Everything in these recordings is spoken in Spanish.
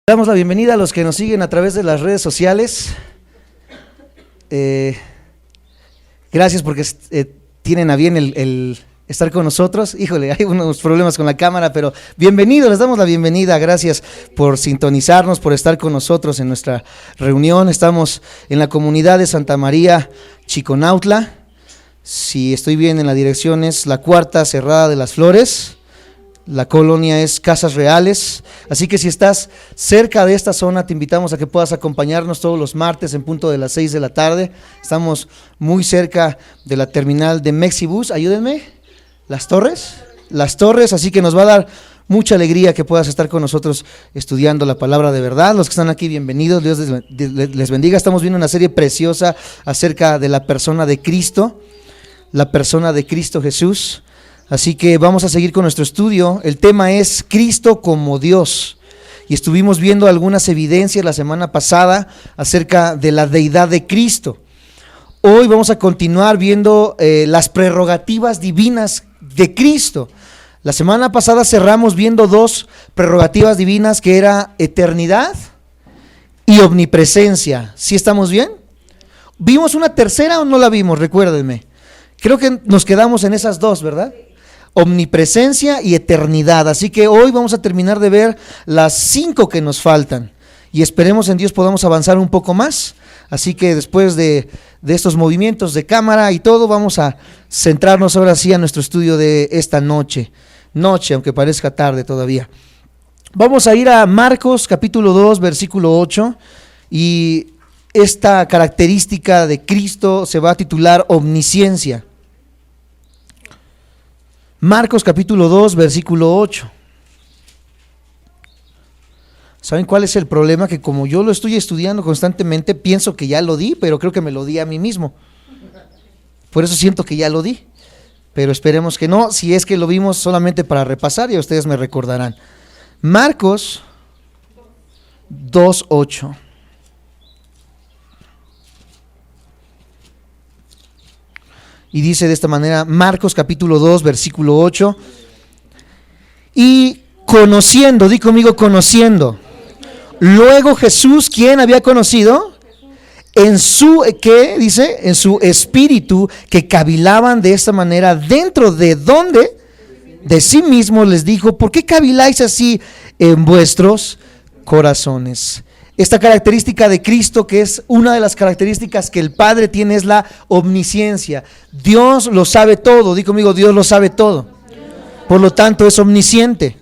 Damos la bienvenida a los que nos siguen a través de las redes sociales. Gracias porque tienen a bien el estar con nosotros. Híjole, hay unos problemas con la cámara, pero bienvenidos, les damos la bienvenida. Gracias por sintonizarnos, por estar con nosotros en nuestra reunión. Estamos en la comunidad de Santa María Chiconautla. Si estoy bien en la dirección, es la cuarta Cerrada de las Flores. La colonia es Casas Reales, así que si estás cerca de esta zona te invitamos a que puedas acompañarnos todos los martes en punto de las 6 de la tarde. Estamos muy cerca de la terminal de Mexibus, ayúdenme, Las Torres, así que nos va a dar mucha alegría que puedas estar con nosotros estudiando la palabra de verdad. Los que están aquí, bienvenidos, Dios les bendiga. Estamos viendo una serie preciosa acerca de la persona de Cristo, la persona de Cristo Jesús. Así que vamos a seguir con nuestro estudio. El tema es Cristo como Dios. Y estuvimos viendo algunas evidencias la semana pasada acerca de la deidad de Cristo. Hoy vamos a continuar viendo las prerrogativas divinas de Cristo. La semana pasada cerramos viendo dos prerrogativas divinas que era eternidad y omnipresencia. ¿Sí estamos bien? ¿Vimos una tercera o no la vimos? Recuérdenme. Creo que nos quedamos en esas dos, ¿verdad? Omnipresencia y eternidad. Así que hoy vamos a terminar de ver las 5 que nos faltan y esperemos en Dios podamos avanzar un poco más. Así que después de estos movimientos de cámara y todo, vamos a centrarnos ahora sí a nuestro estudio de esta noche, aunque parezca tarde todavía. Vamos a ir a Marcos capítulo 2 versículo 8 y esta característica de Cristo se va a titular omnisciencia. Marcos capítulo 2, versículo 8. ¿Saben cuál es el problema? Que como yo lo estoy estudiando constantemente, pienso que ya lo di, pero creo que me lo di a mí mismo. Por eso siento que ya lo di, pero esperemos que no, si es que lo vimos solamente para repasar y ustedes me recordarán. Marcos 2, 8. Y dice de esta manera, Marcos capítulo 2, versículo 8, y conociendo, di conmigo, conociendo. Luego Jesús, ¿quién había conocido? En su, ¿qué dice? En su espíritu, que cavilaban de esta manera, dentro de ¿dónde? De sí mismo les dijo, ¿por qué caviláis así en vuestros corazones? Esta característica de Cristo, que es una de las características que el Padre tiene, es la omnisciencia. Dios lo sabe todo, di conmigo, Dios lo sabe todo. Por lo tanto, es omnisciente.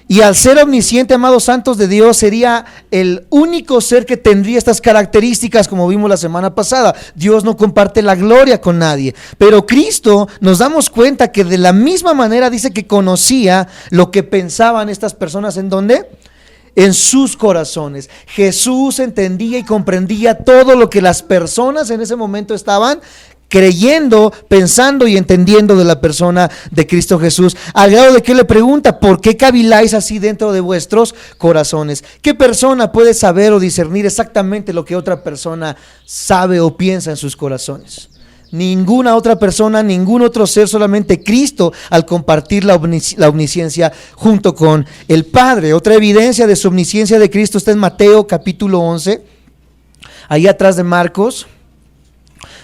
Y al ser omnisciente, amados santos de Dios, sería el único ser que tendría estas características, como vimos la semana pasada. Dios no comparte la gloria con nadie. Pero Cristo, nos damos cuenta que de la misma manera dice que conocía lo que pensaban estas personas, ¿en dónde? En sus corazones. Jesús entendía y comprendía todo lo que las personas en ese momento estaban creyendo, pensando y entendiendo de la persona de Cristo Jesús, al grado de que le pregunta, ¿por qué caviláis así dentro de vuestros corazones? ¿Qué persona puede saber o discernir exactamente lo que otra persona sabe o piensa en sus corazones? Ninguna otra persona, ningún otro ser, solamente Cristo, al compartir la omnisciencia junto con el Padre. Otra evidencia de su omnisciencia de Cristo está en Mateo capítulo 11, ahí atrás de Marcos.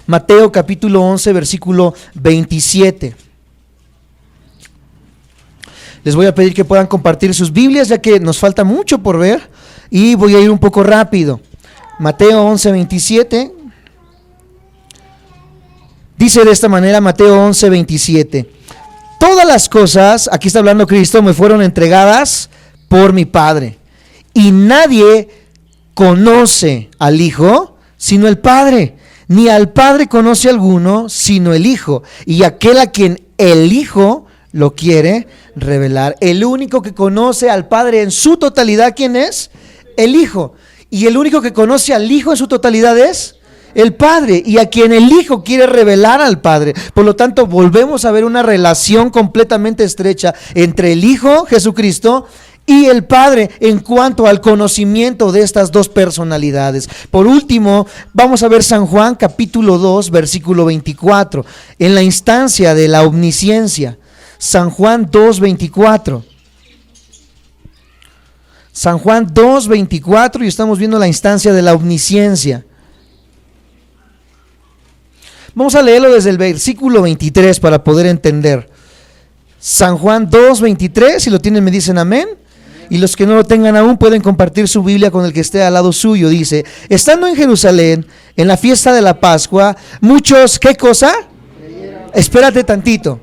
Mateo capítulo 11, versículo 27. Les voy a pedir que puedan compartir sus Biblias, ya que nos falta mucho por ver, y voy a ir un poco rápido. Mateo 11, 27. Dice de esta manera Mateo 11, 27. Todas las cosas, aquí está hablando Cristo, me fueron entregadas por mi Padre. Y nadie conoce al Hijo sino el Padre. Ni al Padre conoce alguno sino el Hijo. Y aquel a quien el Hijo lo quiere revelar. El único que conoce al Padre en su totalidad, ¿quién es? El Hijo. Y el único que conoce al Hijo en su totalidad es el Padre, y a quien el Hijo quiere revelar al Padre. Por lo tanto, volvemos a ver una relación completamente estrecha entre el Hijo, Jesucristo, y el Padre en cuanto al conocimiento de estas dos personalidades. Por último, vamos a ver San Juan capítulo 2, versículo 24, en la instancia de la omnisciencia. San Juan 2, 24. San Juan 2:24, y estamos viendo la instancia de la omnisciencia. Vamos a leerlo desde el versículo 23 para poder entender. San Juan 2:23, si lo tienen me dicen amén. Y los que no lo tengan aún pueden compartir su Biblia con el que esté al lado suyo. Dice, estando en Jerusalén, en la fiesta de la Pascua, muchos, ¿qué cosa? Espérate tantito.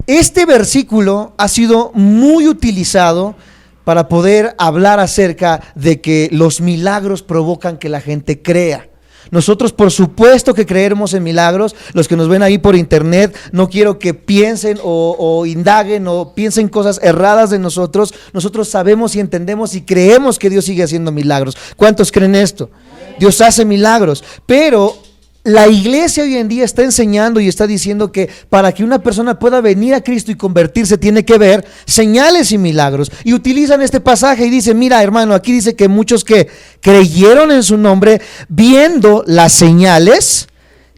Este versículo ha sido muy utilizado para poder hablar acerca de que los milagros provocan que la gente crea. Nosotros por supuesto que creemos en milagros. Los que nos ven ahí por internet, no quiero que piensen o indaguen o piensen cosas erradas de nosotros. Nosotros sabemos y entendemos y creemos que Dios sigue haciendo milagros. ¿Cuántos creen esto? Dios hace milagros, pero la iglesia hoy en día está enseñando y está diciendo que para que una persona pueda venir a Cristo y convertirse tiene que ver señales y milagros, y utilizan este pasaje y dicen, mira hermano, aquí dice que muchos que creyeron en su nombre viendo las señales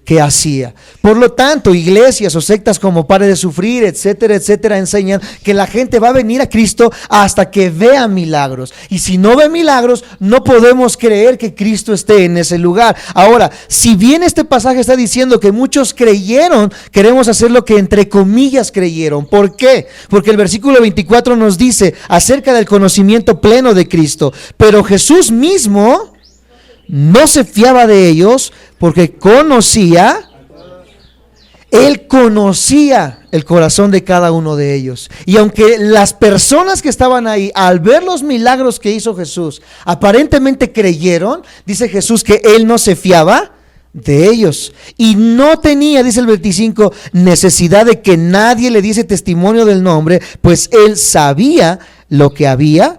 que hacía. Por lo tanto, iglesias o sectas como Pare de Sufrir, etcétera, etcétera, enseñan que la gente va a venir a Cristo hasta que vea milagros. Y si no ve milagros, no podemos creer que Cristo esté en ese lugar. Ahora, si bien este pasaje está diciendo que muchos creyeron, queremos hacer lo que entre comillas creyeron. ¿Por qué? Porque el versículo 24 nos dice acerca del conocimiento pleno de Cristo. Pero Jesús mismo no se fiaba de ellos porque Él conocía el corazón de cada uno de ellos. Y aunque las personas que estaban ahí, al ver los milagros que hizo Jesús, aparentemente creyeron, dice Jesús que Él no se fiaba de ellos. Y no tenía, dice el 25, necesidad de que nadie le diese testimonio del nombre, pues Él sabía lo que había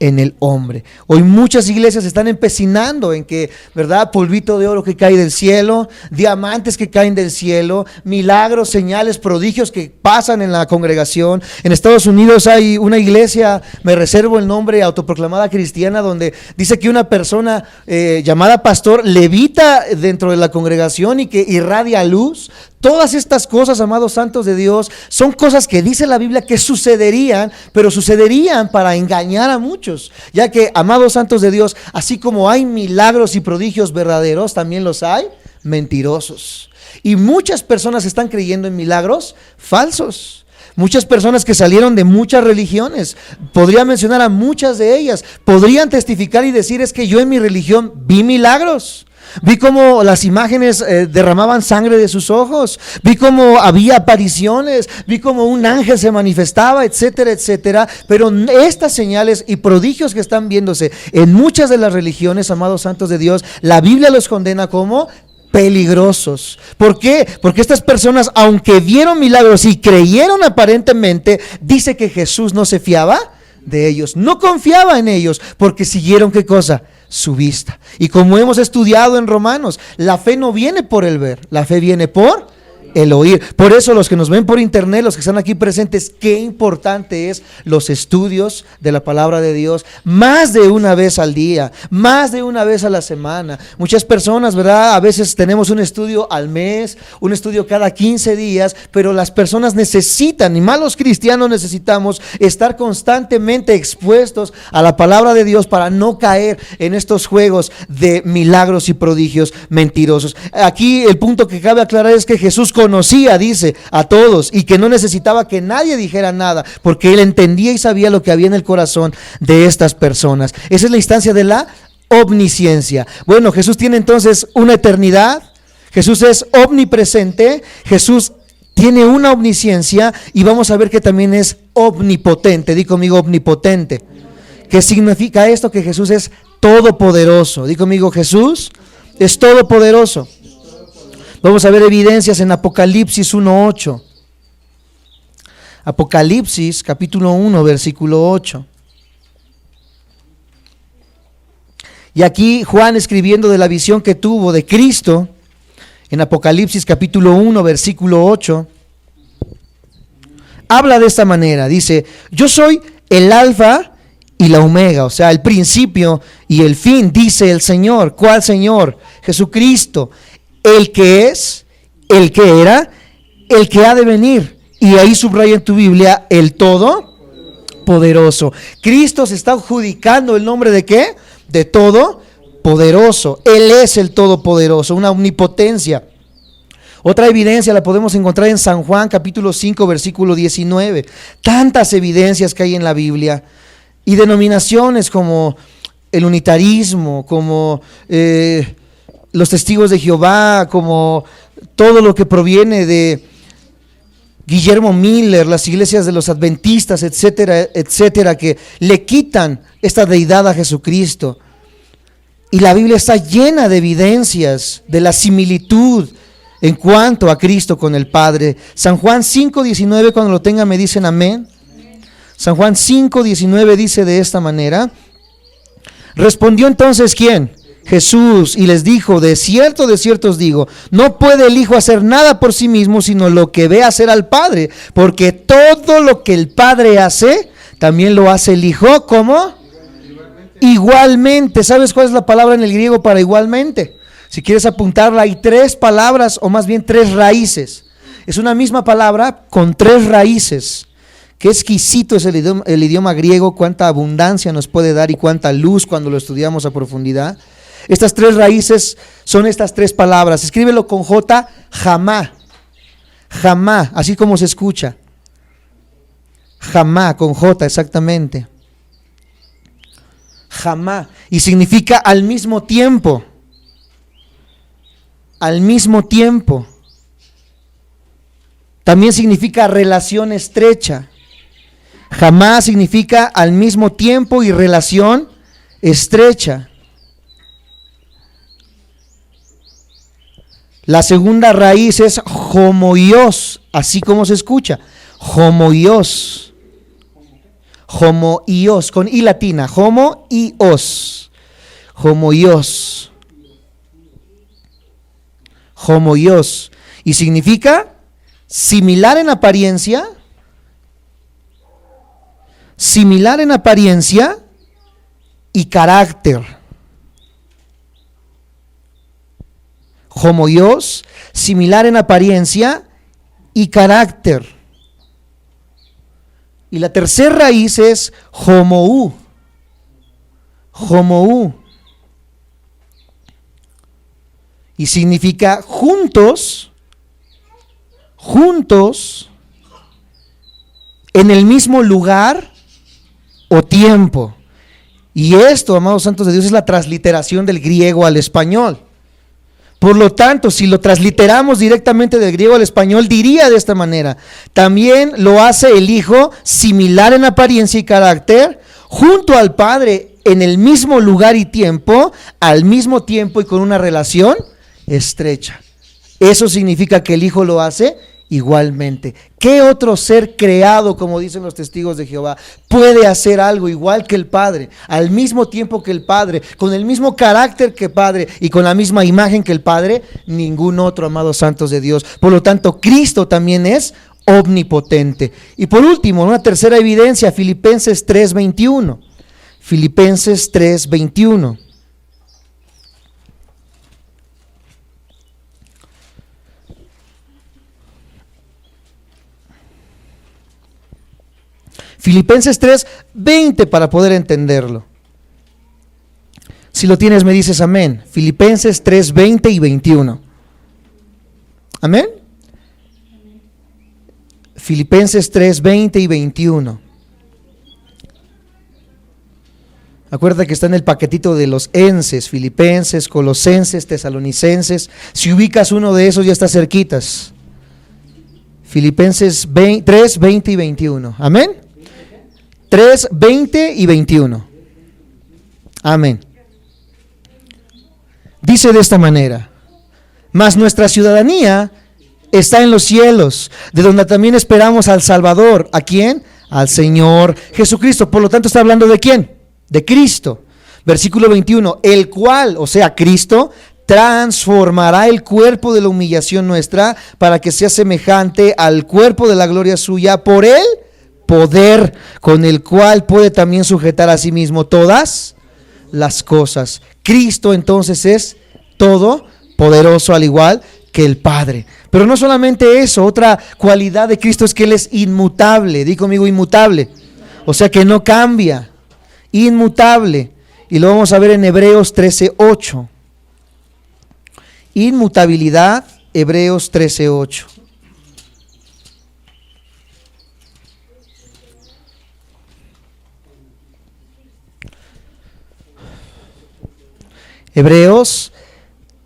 en el hombre. Hoy muchas iglesias están empecinando en que, ¿verdad? Polvito de oro que cae del cielo, diamantes que caen del cielo, milagros, señales, prodigios que pasan en la congregación. En Estados Unidos hay una iglesia, me reservo el nombre, autoproclamada cristiana, donde dice que una persona llamada pastor levita dentro de la congregación y que irradia luz. Todas estas cosas, amados santos de Dios, son cosas que dice la Biblia que sucederían, pero sucederían para engañar a muchos, ya que, amados santos de Dios, así como hay milagros y prodigios verdaderos, también los hay mentirosos. Y muchas personas están creyendo en milagros falsos. Muchas personas que salieron de muchas religiones, podría mencionar a muchas de ellas, podrían testificar y decir, es que yo en mi religión vi milagros. Vi cómo las imágenes derramaban sangre de sus ojos, vi cómo había apariciones, vi cómo un ángel se manifestaba, etcétera, etcétera. Pero estas señales y prodigios que están viéndose en muchas de las religiones, amados santos de Dios, la Biblia los condena como peligrosos. ¿Por qué? Porque estas personas, aunque vieron milagros y creyeron aparentemente, dice que Jesús no se fiaba de ellos, no confiaba en ellos, porque siguieron, ¿qué cosa? Su vista. Y como hemos estudiado en Romanos, la fe no viene por el ver, la fe viene por el oír. Por eso los que nos ven por internet, los que están aquí presentes, qué importante es los estudios de la palabra de Dios, más de una vez al día, más de una vez a la semana. Muchas personas, ¿verdad? A veces tenemos un estudio al mes, un estudio cada 15 días, pero las personas necesitan, y más los cristianos necesitamos, estar constantemente expuestos a la palabra de Dios para no caer en estos juegos de milagros y prodigios mentirosos. Aquí el punto que cabe aclarar es que Jesús conocía, dice, a todos, y que no necesitaba que nadie dijera nada, porque Él entendía y sabía lo que había en el corazón de estas personas. Esa es la instancia de la omnisciencia. Bueno, Jesús tiene entonces una eternidad, Jesús es omnipresente, Jesús tiene una omnisciencia, y vamos a ver que también es omnipotente. Di conmigo, omnipotente. ¿Qué significa esto? Que Jesús es todopoderoso. Di conmigo, Jesús es todopoderoso. Vamos a ver evidencias en Apocalipsis 1:8. Apocalipsis capítulo 1, versículo 8. Y aquí Juan, escribiendo de la visión que tuvo de Cristo, en Apocalipsis capítulo 1, versículo 8, habla de esta manera, dice, yo soy el alfa y la omega, o sea, el principio y el fin, dice el Señor. ¿Cuál Señor? Jesucristo, el que es, el que era, el que ha de venir. Y ahí subraya en tu Biblia el todo Todopoderoso. Cristo se está adjudicando el nombre ¿de qué? De Todopoderoso. Él es el Todopoderoso, una omnipotencia. Otra evidencia la podemos encontrar en San Juan capítulo 5 versículo 19. Tantas evidencias que hay en la Biblia y denominaciones como el unitarismo, como los testigos de Jehová, como todo lo que proviene de Guillermo Miller, las iglesias de los adventistas, etcétera, etcétera, que le quitan esta deidad a Jesucristo. Y la Biblia está llena de evidencias de la similitud en cuanto a Cristo con el Padre. San Juan 5:19, cuando lo tengan me dicen amén. San Juan 5:19 dice de esta manera: respondió entonces ¿quién? Jesús, y les dijo: de cierto os digo, no puede el Hijo hacer nada por sí mismo, sino lo que ve hacer al Padre, porque todo lo que el Padre hace, también lo hace el Hijo. ¿Cómo? Igualmente. ¿Sabes cuál es la palabra en el griego para igualmente? Si quieres apuntarla, hay 3 palabras, o más bien 3 raíces. Es una misma palabra con 3 raíces. Qué exquisito es el idioma griego, cuánta abundancia nos puede dar y cuánta luz cuando lo estudiamos a profundidad. Estas 3 raíces son estas 3 palabras. Escríbelo con J, jamá. Jamá, así como se escucha. Jamá, con J, exactamente. Jamá. Y significa al mismo tiempo. Al mismo tiempo. También significa relación estrecha. Jamás significa al mismo tiempo y relación estrecha. La segunda raíz es homoios, así como se escucha. Homoios. Homoios, con i latina. Homoios. Homoios. Homoios. Y significa similar en apariencia. Similar en apariencia y carácter. Homoios, similar en apariencia y carácter. Y la tercera raíz es homou. Homou. Y significa juntos, juntos, en el mismo lugar o tiempo. Y esto, amados santos de Dios, es la transliteración del griego al español. Por lo tanto, si lo transliteramos directamente del griego al español, diría de esta manera: también lo hace el Hijo similar en apariencia y carácter, junto al Padre en el mismo lugar y tiempo, al mismo tiempo y con una relación estrecha. Eso significa que el Hijo lo hace igualmente. ¿Qué otro ser creado, como dicen los testigos de Jehová, puede hacer algo igual que el Padre, al mismo tiempo que el Padre, con el mismo carácter que el Padre y con la misma imagen que el Padre? Ningún otro, amados santos de Dios. Por lo tanto, Cristo también es omnipotente. Y por último, una tercera evidencia, Filipenses 3:21. Filipenses 3:21. Filipenses 3:20 para poder entenderlo. Si lo tienes me dices amén. Filipenses 3:20 y 21. Amén. Filipenses 3:20 y 21. Acuérdate que está en el paquetito de los enses, Filipenses, Colosenses, Tesalonicenses. Si ubicas uno de esos ya está cerquitas. Filipenses 3:20 y 21. Amén. 3:20 y 21. Amén. Dice de esta manera: mas nuestra ciudadanía está en los cielos, de donde también esperamos al Salvador. ¿A quién? Al Señor Jesucristo. Por lo tanto, está hablando de ¿quién? De Cristo. Versículo 21, el cual, o sea, Cristo, transformará el cuerpo de la humillación nuestra para que sea semejante al cuerpo de la gloria suya por el poder con el cual puede también sujetar a sí mismo todas las cosas. Cristo entonces es todopoderoso, al igual que el Padre. Pero no solamente eso, otra cualidad de Cristo es que Él es inmutable. Di conmigo, inmutable. O sea que no cambia, inmutable. Y lo vamos a ver en Hebreos 13:8. Inmutabilidad, Hebreos 13:8. Hebreos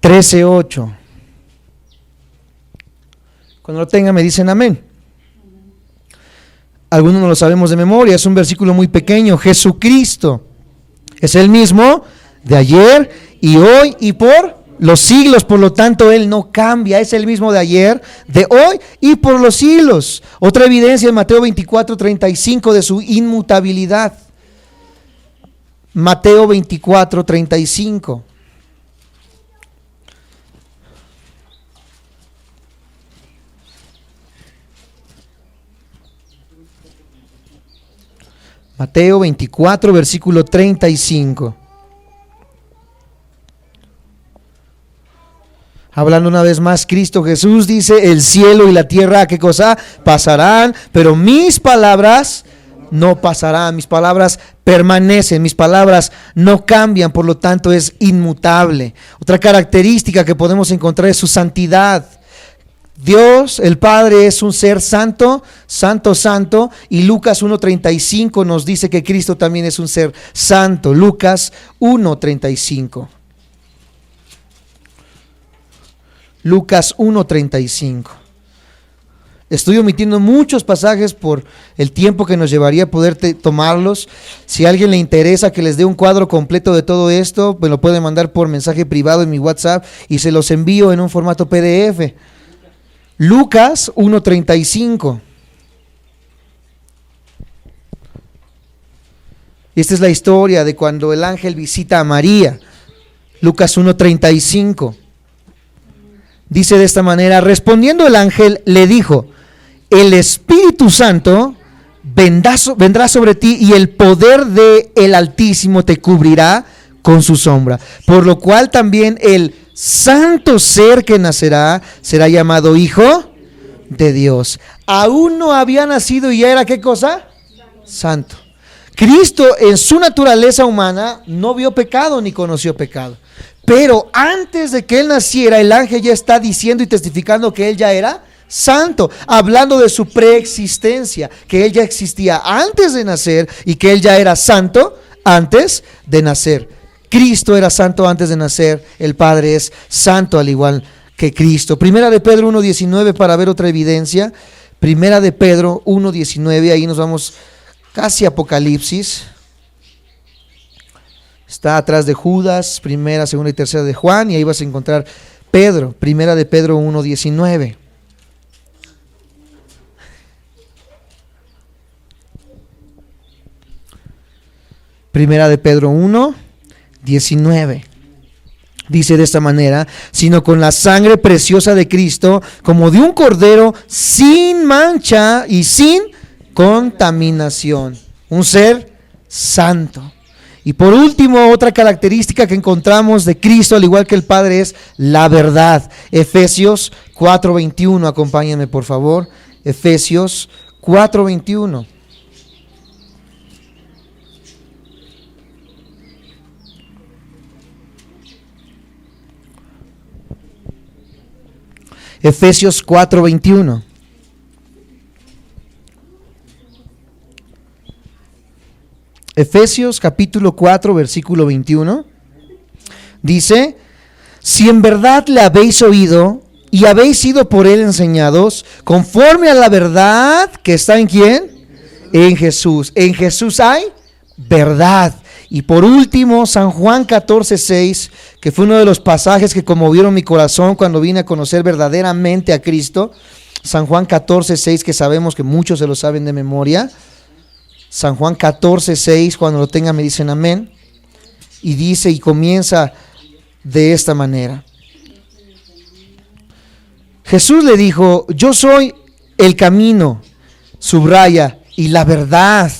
13:8. Cuando lo tengan me dicen amén. Algunos no lo sabemos de memoria, es un versículo muy pequeño. Jesucristo es el mismo de ayer y hoy y por los siglos, por lo tanto Él no cambia, es el mismo de ayer, de hoy y por los siglos. Otra evidencia en Mateo 24:35 de su inmutabilidad. Mateo 24:35. Mateo 24, versículo 35. Hablando una vez más, Cristo Jesús dice, el cielo y la tierra, ¿qué cosa? Pasarán, pero mis palabras no pasarán, mis palabras permanecen, mis palabras no cambian, por lo tanto es inmutable. Otra característica que podemos encontrar es su santidad. Dios, el Padre, es un ser santo, santo, santo, y Lucas 1:35 nos dice que Cristo también es un ser santo. Lucas 1:35. Lucas 1:35. Estoy omitiendo muchos pasajes por el tiempo que nos llevaría a poder tomarlos. Si a alguien le interesa que les dé un cuadro completo de todo esto, me lo puede mandar por mensaje privado en mi WhatsApp y se los envío en un formato PDF. Lucas 1:35. Esta es la historia de cuando el ángel visita a María. Lucas 1:35. Dice de esta manera, respondiendo el ángel le dijo, el Espíritu Santo vendrá sobre ti y el poder del Altísimo te cubrirá con su sombra. Por lo cual también el santo ser que nacerá será llamado Hijo de Dios. Aún no había nacido y ya era ¿qué cosa? Santo. Cristo en su naturaleza humana no vio pecado ni conoció pecado. Pero antes de que Él naciera, el ángel ya está diciendo y testificando que Él ya era santo, hablando de su preexistencia, que Él ya existía antes de nacer y que Él ya era santo antes de nacer. Cristo era santo antes de nacer, el Padre es santo al igual que Cristo. Primera de Pedro 1:19 para ver otra evidencia. Primera de Pedro 1:19, ahí nos vamos casi a Apocalipsis. Está atrás de Judas, primera, segunda y tercera de Juan, y ahí vas a encontrar Pedro, primera de Pedro 1:19. Primera de Pedro 1:19. Dice de esta manera, sino con la sangre preciosa de Cristo, como de un cordero sin mancha y sin contaminación. Un ser santo. Y por último, otra característica que encontramos de Cristo, al igual que el Padre, es la verdad. Efesios 4:21, acompáñenme por favor. Efesios 4:21. Efesios 4:21. Efesios capítulo 4, versículo 21. Dice, si en verdad le habéis oído y habéis sido por Él enseñados, conforme a la verdad que está en ¿quién? En Jesús. En Jesús hay verdad. Y por último, San Juan 14:6, que fue uno de los pasajes que conmovieron mi corazón cuando vine a conocer verdaderamente a Cristo. San Juan 14:6, que sabemos que muchos se lo saben de memoria. San Juan 14:6, cuando lo tengan me dicen amén. Y dice y comienza de esta manera. Jesús le dijo, yo soy el camino, subraya, y la verdad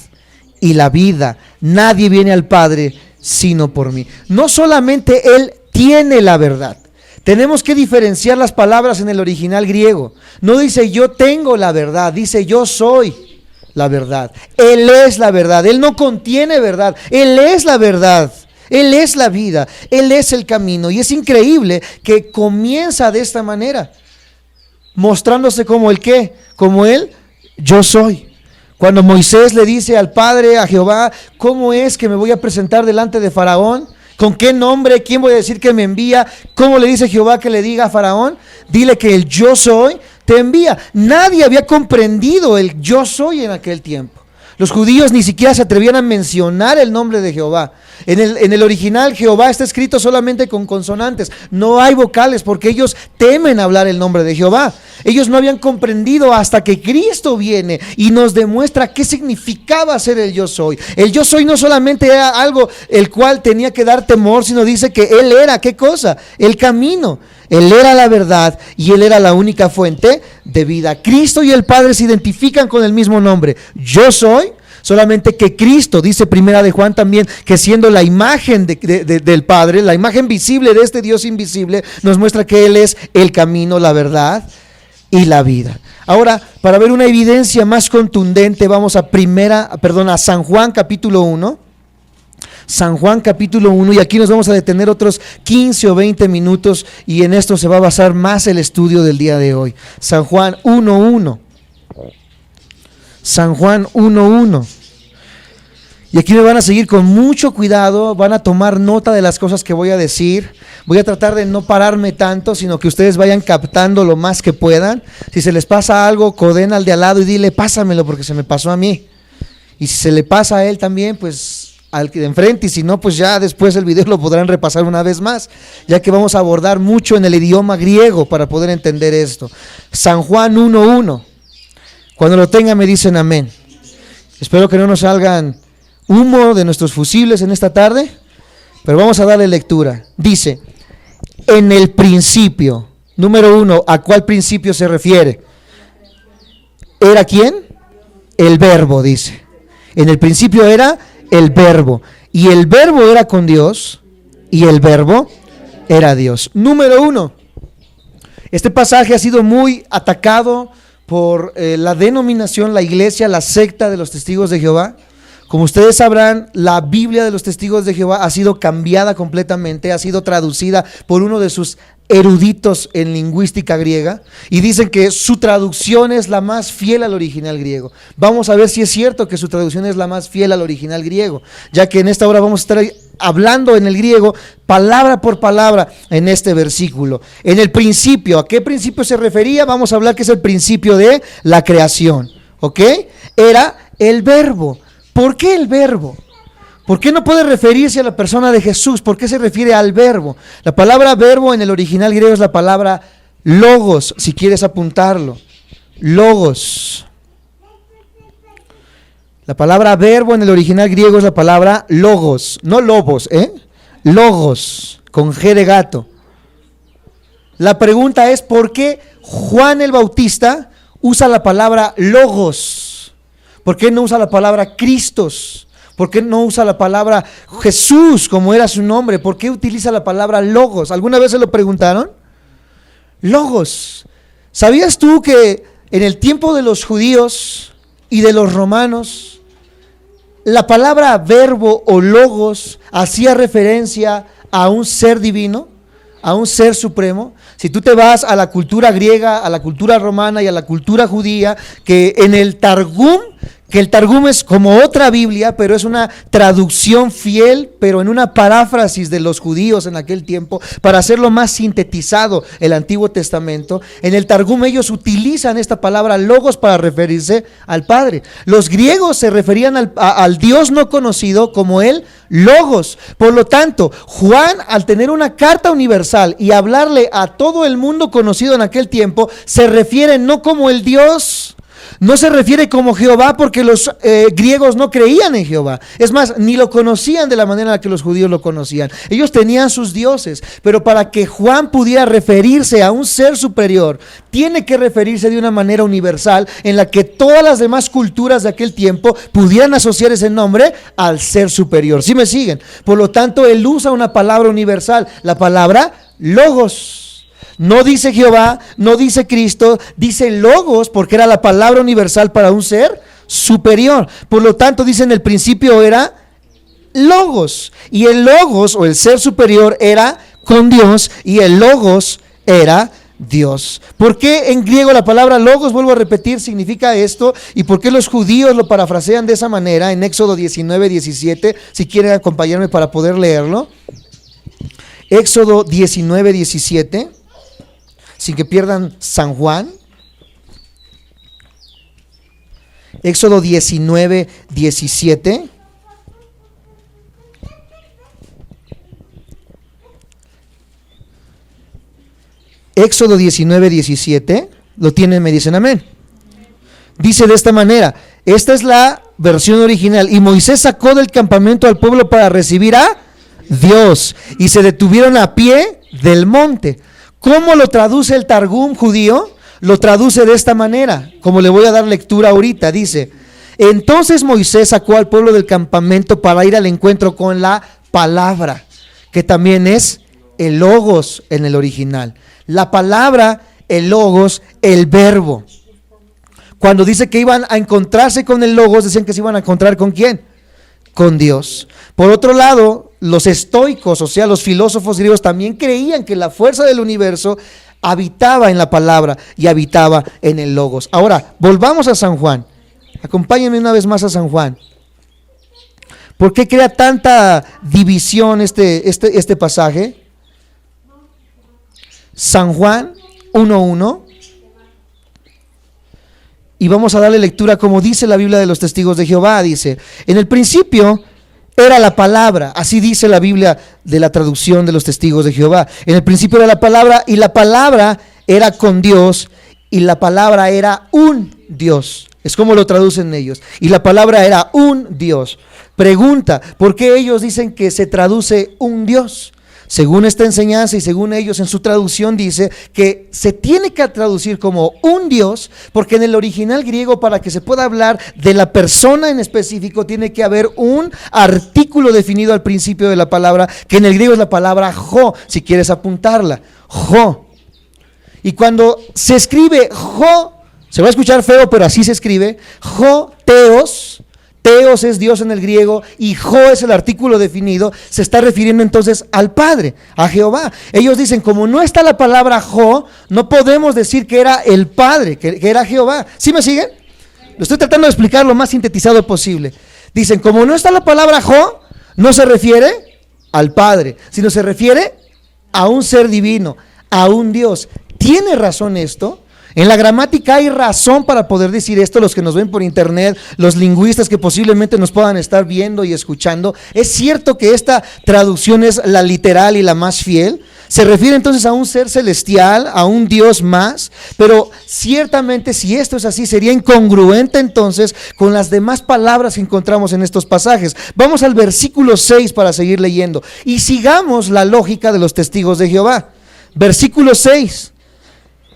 y la vida. Nadie viene al Padre sino por mí. No solamente Él tiene la verdad. Tenemos que diferenciar las palabras en el original griego. No dice yo tengo la verdad, dice yo soy la verdad. Él es la verdad. Él no contiene verdad. Él es la verdad. Él es la vida. Él es el camino. Y es increíble que comienza de esta manera, mostrándose como el qué, como el yo soy. Cuando Moisés le dice al Padre, a Jehová, ¿cómo es que me voy a presentar delante de Faraón? ¿Con qué nombre? ¿Quién voy a decir que me envía? ¿Cómo le dice Jehová que le diga a Faraón? Dile que el yo soy te envía. Nadie había comprendido el yo soy en aquel tiempo. Los judíos ni siquiera se atrevían a mencionar el nombre de Jehová. En el original, Jehová está escrito solamente con consonantes. No hay vocales porque ellos temen hablar el nombre de Jehová. Ellos no habían comprendido hasta que Cristo viene y nos demuestra qué significaba ser el yo soy. El yo soy no solamente era algo el cual tenía que dar temor, sino dice que Él era, ¿qué cosa? El camino. Él era la verdad y Él era la única fuente de vida. Cristo y el Padre se identifican con el mismo nombre. Yo soy, solamente que Cristo, dice Primera de Juan también, que siendo la imagen del Padre, la imagen visible de este Dios invisible, nos muestra que Él es el camino, la verdad y la vida. Ahora, para ver una evidencia más contundente, vamos a San Juan capítulo 1. San Juan capítulo 1, y aquí nos vamos a detener otros 15 o 20 minutos y en esto se va a basar más el estudio del día de hoy. San Juan 1:1. San Juan 1:1. Y aquí me van a seguir con mucho cuidado, van a tomar nota de las cosas que voy a decir. Voy a tratar de no pararme tanto, sino que ustedes vayan captando lo más que puedan. Si se les pasa algo, codena al de al lado y dile, pásamelo porque se me pasó a mí. Y si se le pasa a él también, pues al que de enfrente, y si no, pues ya después el video lo podrán repasar una vez más, ya que vamos a abordar mucho en el idioma griego para poder entender esto. San Juan 1:1. Cuando lo tengan me dicen amén. Espero que no nos salgan humo de nuestros fusibles en esta tarde, pero vamos a darle lectura. Dice, en el principio, número 1, ¿a cuál principio se refiere? ¿Era quién? El verbo, dice. En el principio era el verbo, y el verbo era con Dios, y el verbo era Dios. Número 1, este pasaje ha sido muy atacado por la denominación, la iglesia, la secta de los Testigos de Jehová. Como ustedes sabrán, la Biblia de los Testigos de Jehová ha sido cambiada completamente, ha sido traducida por uno de sus eruditos en lingüística griega, y dicen que su traducción es la más fiel al original griego. Vamos a ver si es cierto que su traducción es la más fiel al original griego, ya que en esta hora vamos a estar hablando en el griego palabra por palabra en este versículo. En el principio, ¿a qué principio se refería? Vamos a hablar que es el principio de la creación, ¿ok? Era el verbo. ¿Por qué el verbo? ¿Por qué no puede referirse a la persona de Jesús? ¿Por qué se refiere al verbo? La palabra verbo en el original griego es la palabra logos, si quieres apuntarlo. Logos. La palabra verbo en el original griego es la palabra logos, no lobos, logos, con G de gato. La pregunta es, ¿por qué Juan el Bautista usa la palabra logos? ¿Por qué no usa la palabra Cristos? ¿Por qué no usa la palabra Jesús como era su nombre? ¿Por qué utiliza la palabra logos? ¿Alguna vez se lo preguntaron? Logos. ¿Sabías tú que en el tiempo de los judíos y de los romanos, la palabra verbo o logos hacía referencia a un ser divino, a un ser supremo? Si tú te vas a la cultura griega, a la cultura romana y a la cultura judía, que en el Targum, que el Targum es como otra Biblia, pero es una traducción fiel, pero en una paráfrasis de los judíos en aquel tiempo, para hacerlo más sintetizado el Antiguo Testamento. En el Targum ellos utilizan esta palabra logos para referirse al Padre. Los griegos se referían al Dios no conocido como el logos. Por lo tanto, Juan, al tener una carta universal y hablarle a todo el mundo conocido en aquel tiempo, se refiere no como el Dios, no se refiere como Jehová, porque los griegos no creían en Jehová. Es más, ni lo conocían de la manera en la que los judíos lo conocían. Ellos tenían sus dioses, pero para que Juan pudiera referirse a un ser superior, tiene que referirse de una manera universal en la que todas las demás culturas de aquel tiempo pudieran asociar ese nombre al ser superior. ¿Sí me siguen? Por lo tanto, él usa una palabra universal, la palabra logos. No dice Jehová, no dice Cristo, dice logos, porque era la palabra universal para un ser superior. Por lo tanto, dicen, el principio era Logos, y el Logos o el ser superior era con Dios, y el Logos era Dios. ¿Por qué en griego la palabra Logos, vuelvo a repetir, significa esto? ¿Y por qué los judíos lo parafrasean de esa manera en Éxodo 19:17? Si quieren acompañarme para poder leerlo. Éxodo 19:17, sin que pierdan San Juan. Éxodo 19:17. Éxodo 19:17, lo tienen, me dicen amén. Dice de esta manera, esta es la versión original: y Moisés sacó del campamento al pueblo para recibir a Dios, y se detuvieron a pie del monte. ¿Cómo lo traduce el Targum judío? Lo traduce de esta manera, como le voy a dar lectura ahorita. Dice: entonces Moisés sacó al pueblo del campamento para ir al encuentro con la palabra, que también es el Logos en el original. La palabra, el Logos, el verbo. Cuando dice que iban a encontrarse con el Logos, decían que se iban a encontrar ¿con quién? Con Dios. Por otro lado, los estoicos, o sea, los filósofos griegos, también creían que la fuerza del universo habitaba en la palabra y habitaba en el Logos. Ahora, volvamos a San Juan. Acompáñenme una vez más a San Juan. ¿Por qué crea tanta división este pasaje? San Juan 1:1, y vamos a darle lectura como dice la Biblia de los Testigos de Jehová. Dice: en el principio era la palabra, así dice la Biblia de la traducción de los Testigos de Jehová. En el principio era la palabra, y la palabra era con Dios, y la palabra era un Dios. Es como lo traducen ellos. Y la palabra era un Dios. Pregunta: ¿por qué ellos dicen que se traduce un Dios? Según esta enseñanza y según ellos en su traducción dice que se tiene que traducir como un Dios, porque en el original griego, para que se pueda hablar de la persona en específico, tiene que haber un artículo definido al principio de la palabra, que en el griego es la palabra jo, si quieres apuntarla, jo. Y cuando se escribe jo, se va a escuchar feo, pero así se escribe, jo, teos. Teos es Dios en el griego y Jo es el artículo definido. Se está refiriendo entonces al Padre, a Jehová. Ellos dicen, como no está la palabra Jo, no podemos decir que era el Padre, que era Jehová. ¿Sí me siguen? Lo estoy tratando de explicar lo más sintetizado posible. Dicen, como no está la palabra Jo, no se refiere al Padre, sino se refiere a un ser divino, a un Dios. ¿Tiene razón esto? En la gramática hay razón para poder decir esto. Los que nos ven por internet, los lingüistas que posiblemente nos puedan estar viendo y escuchando, es cierto que esta traducción es la literal y la más fiel. Se refiere entonces a un ser celestial, a un Dios más, pero ciertamente si esto es así, sería incongruente entonces con las demás palabras que encontramos en estos pasajes. Vamos al versículo 6 para seguir leyendo y sigamos la lógica de los testigos de Jehová. Versículo 6.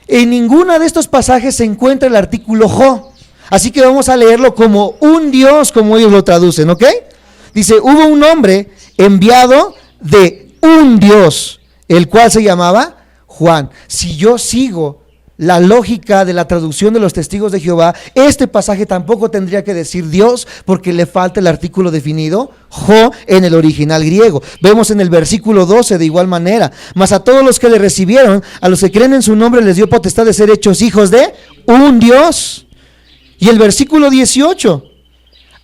En ninguna de estos pasajes se encuentra el artículo Jo, así que vamos a leerlo como un Dios, como ellos lo traducen, ¿ok? Dice, hubo un hombre enviado de un Dios, el cual se llamaba Juan. Si yo sigo la lógica de la traducción de los testigos de Jehová, este pasaje tampoco tendría que decir Dios, porque le falta el artículo definido Jo en el original griego. Vemos en el versículo 12 de igual manera: mas a todos los que le recibieron, a los que creen en su nombre, les dio potestad de ser hechos hijos de un Dios. Y el versículo 18: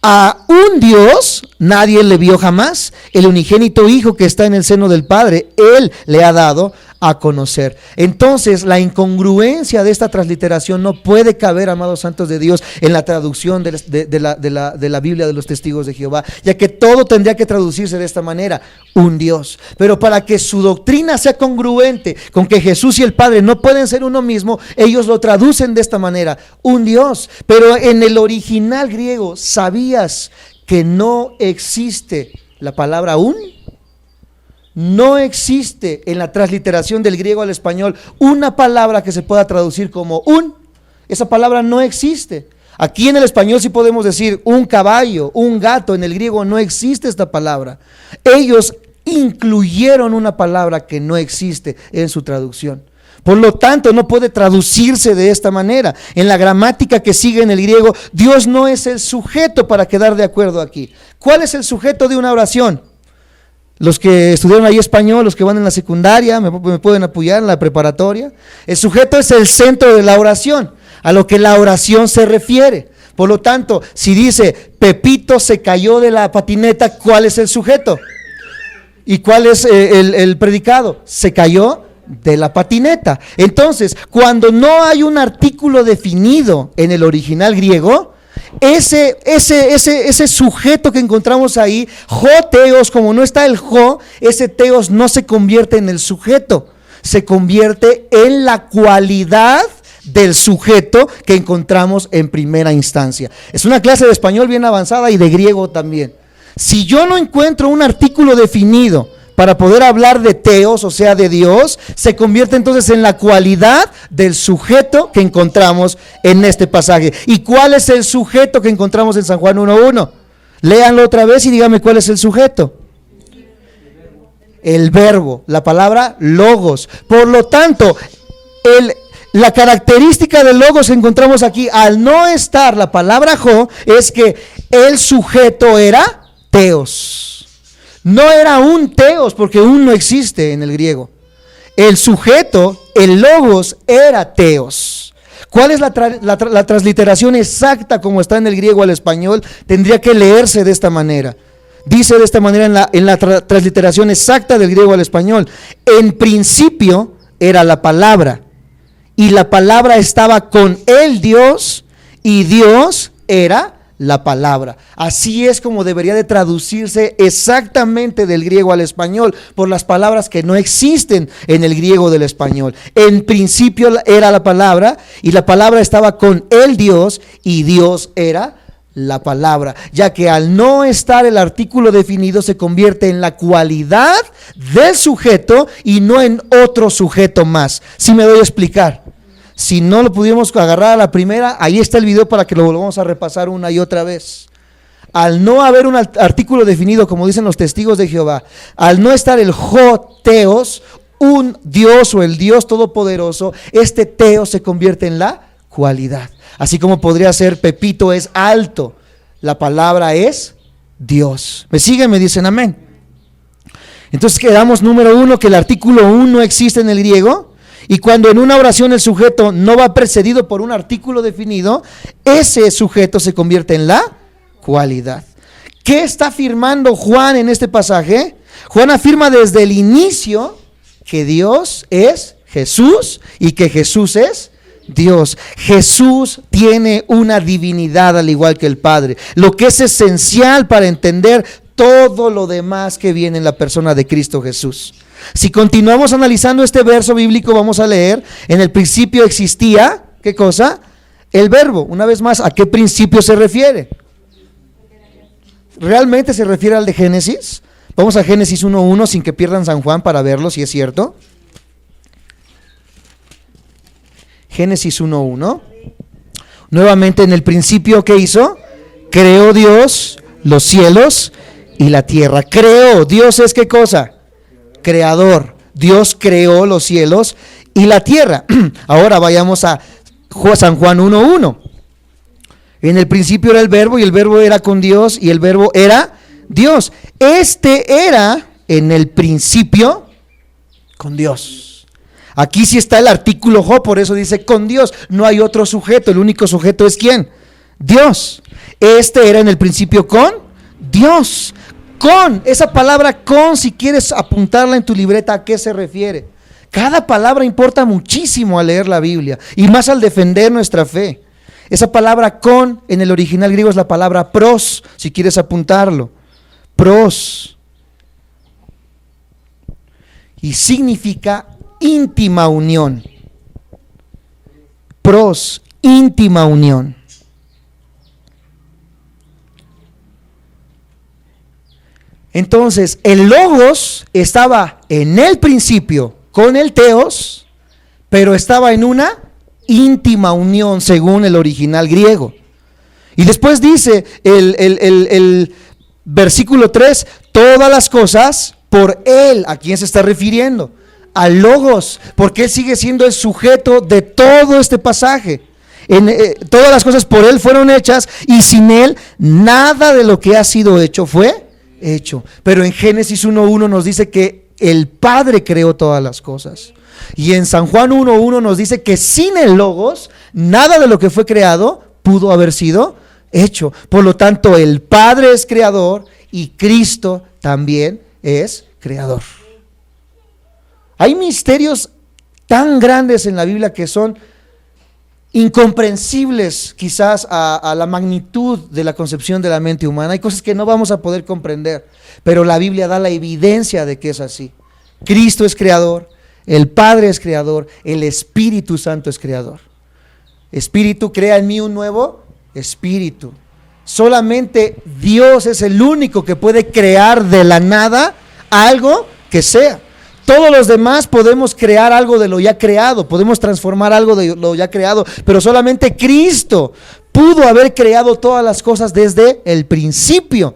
a un Dios nadie le vio jamás, el unigénito Hijo que está en el seno del Padre, Él le ha dado a conocer. Entonces la incongruencia de esta transliteración no puede caber, amados santos de Dios, en la traducción de la Biblia de los Testigos de Jehová, ya que todo tendría que traducirse de esta manera: un Dios. Pero para que su doctrina sea congruente con que Jesús y el Padre no pueden ser uno mismo, ellos lo traducen de esta manera: un Dios. Pero en el original griego, ¿sabías que no existe la palabra un? No existe en la transliteración del griego al español una palabra que se pueda traducir como un. Esa palabra no existe. Aquí en el español sí podemos decir un caballo, un gato. En el griego no existe esta palabra. Ellos incluyeron una palabra que no existe en su traducción. Por lo tanto, no puede traducirse de esta manera. En la gramática que sigue en el griego, Dios no es el sujeto para quedar de acuerdo aquí. ¿Cuál es el sujeto de una oración? Los que estudiaron ahí español, los que van en la secundaria, me pueden apoyar en la preparatoria. El sujeto es el centro de la oración, a lo que la oración se refiere. Por lo tanto, si dice, Pepito se cayó de la patineta, ¿cuál es el sujeto? ¿Y cuál es el predicado? Se cayó de la patineta. Entonces, cuando no hay un artículo definido en el original griego, ese sujeto que encontramos ahí, teos, como no está el ese teos no se convierte en el sujeto, se convierte en la cualidad del sujeto que encontramos en primera instancia. Es una clase de español bien avanzada y de griego también. Si yo no encuentro un artículo definido para poder hablar de teos, o sea, de Dios, se convierte entonces en la cualidad del sujeto que encontramos en este pasaje. ¿Y cuál es el sujeto que encontramos en San Juan 1:1? Léanlo otra vez y díganme cuál es el sujeto. El verbo, la palabra logos. Por lo tanto, la característica del logos que encontramos aquí, al no estar la palabra es que el sujeto era teos. No era un teos, porque un no existe en el griego. El sujeto, el logos, era teos. ¿Cuál es la transliteración exacta como está en el griego al español? Tendría que leerse de esta manera. Dice de esta manera en la transliteración exacta del griego al español: en principio era la palabra, y la palabra estaba con el Dios, y Dios era la palabra. Así es como debería de traducirse exactamente del griego al español, por las palabras que no existen en el griego del español. En principio era la palabra, y la palabra estaba con el Dios, y Dios era la palabra, ya que al no estar el artículo definido se convierte en la cualidad del sujeto y no en otro sujeto más. Si me doy a explicar. Si no lo pudimos agarrar a la primera, ahí está el video para que lo volvamos a repasar una y otra vez. Al no haber un artículo definido, como dicen los testigos de Jehová, al no estar el teos, un Dios o el Dios todopoderoso, este teos se convierte en la cualidad. Así como podría ser Pepito es alto, la palabra es Dios. ¿Me siguen? Me dicen amén. Entonces quedamos número 1, que el artículo 1 no existe en el griego. Y cuando en una oración el sujeto no va precedido por un artículo definido, ese sujeto se convierte en la cualidad. ¿Qué está afirmando Juan en este pasaje? Juan afirma desde el inicio que Dios es Jesús y que Jesús es Dios. Jesús tiene una divinidad al igual que el Padre, lo que es esencial para entender todo lo demás que viene en la persona de Cristo Jesús. Si continuamos analizando este verso bíblico, vamos a leer: en el principio existía, ¿qué cosa? El verbo. Una vez más, ¿a qué principio se refiere? ¿Realmente se refiere al de Génesis? Vamos a Génesis 1:1 sin que pierdan San Juan para verlo, si es cierto. Génesis 1:1. Nuevamente, en el principio, ¿qué hizo? Creó Dios los cielos y la tierra. Creó. Dios es ¿qué cosa? Creador. Dios creó los cielos y la tierra. Ahora vayamos a San Juan 1:1. En el principio era el verbo, y el verbo era con Dios, y el verbo era Dios. Este era en el principio con Dios. Aquí sí está el artículo por eso dice con Dios. No hay otro sujeto, el único sujeto es ¿quién? Dios. Este era en el principio con Dios. Con, esa palabra con, si quieres apuntarla en tu libreta, ¿a qué se refiere? Cada palabra importa muchísimo al leer la Biblia, y más al defender nuestra fe. Esa palabra con, en el original griego, es la palabra pros, si quieres apuntarlo. Pros. Y significa íntima unión. Pros, íntima unión. Entonces, el logos estaba en el principio con el teos, pero estaba en una íntima unión según el original griego. Y después dice el versículo 3, todas las cosas por él. ¿A quién se está refiriendo? al Logos, porque Él sigue siendo el sujeto de todo este pasaje. Todas las cosas por Él fueron hechas y sin Él nada de lo que ha sido hecho fue hecho. Pero en Génesis 1:1 nos dice que el Padre creó todas las cosas. Y en San Juan 1:1 nos dice que sin el Logos nada de lo que fue creado pudo haber sido hecho. Por lo tanto, el Padre es creador y Cristo también es creador. Hay misterios tan grandes en la Biblia que son incomprensibles quizás a la magnitud de la concepción de la mente humana. Hay cosas que no vamos a poder comprender, pero la Biblia da la evidencia de que es así. Cristo es creador, el Padre es creador, el Espíritu Santo es creador. Espíritu, crea en mí un nuevo espíritu. Solamente Dios es el único que puede crear de la nada algo que sea. Todos los demás podemos crear algo de lo ya creado, podemos transformar algo de lo ya creado, pero solamente Cristo pudo haber creado todas las cosas desde el principio